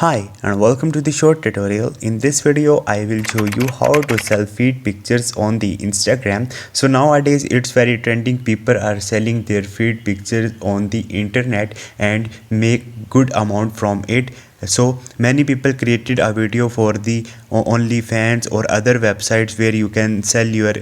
Hi and welcome to the short tutorial. In this video I will show you how to sell feed pictures on the Instagram. So nowadays it's very trending. People are selling their feed pictures on the internet and make good amount from it. So many people created a video for the OnlyFans or other websites where you can sell your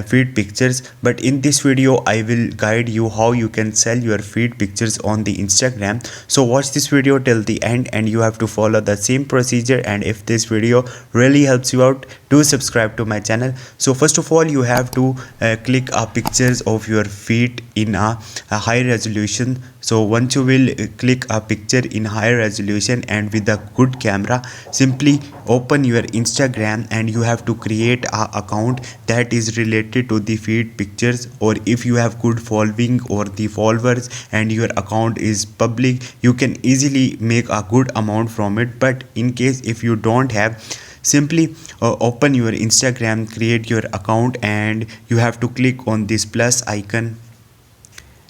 feed pictures, but in this video I will guide you how you can sell your feed pictures on the Instagram. So watch this video till the end and you have to follow the same procedure, and if this video really helps you out, do subscribe to my channel. So first of all you have to click pictures of your feet in a high resolution. So once you will click a picture in high resolution and with a good camera, simply open your Instagram and you have to create a account that is related to the feed pictures. Or if you have good following or the followers and your account is public, you can easily make a good amount from it. But in case if you don't have, simply open your Instagram, create your account, and you have to click on this plus icon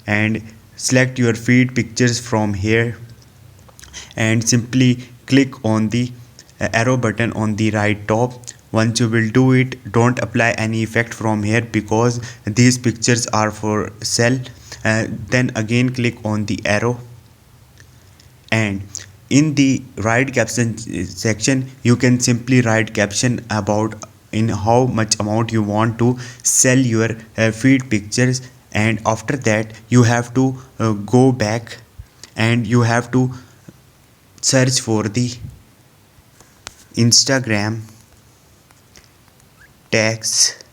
and select your feed pictures from here, and simply click on the arrow button on the right top. Once you will do it, don't apply any effect from here because these pictures are for sell. Then again click on the arrow, and in the right caption section you can simply write caption about in how much amount you want to sell your feed pictures. And after that you have to go back and you have to search for the Instagram text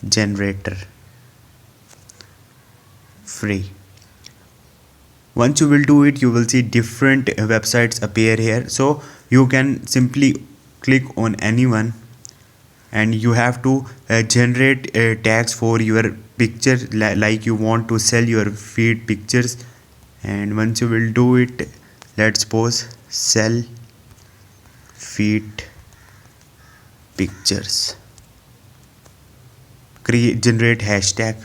generator free. Once you will do it, you will see different websites appear here. So you can simply click on anyone and you have to generate tags for your picture, like you want to sell your feed pictures. And once you will do it, let's suppose sell feed pictures, generate hashtag,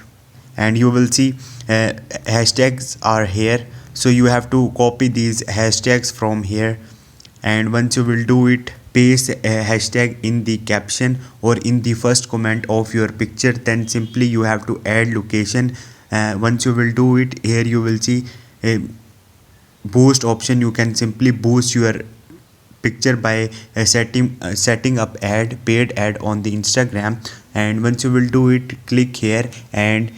and you will see hashtags are here. So you have to copy these hashtags from here, and once you will do it, paste a hashtag in the caption or in the first comment of your picture. Then simply you have to add location. Once you will do it, here you will see a boost option. You can simply boost your picture by setting up paid ad on the Instagram. And once you will do it, click here and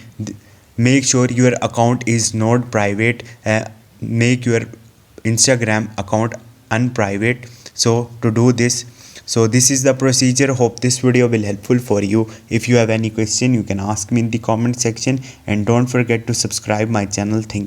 make sure your account is not private. Make your Instagram account unprivate. So to do this, so this is the procedure. Hope this video will helpful for you. If you have any question, you can ask me in the comment section, and don't forget to subscribe my channel. Thank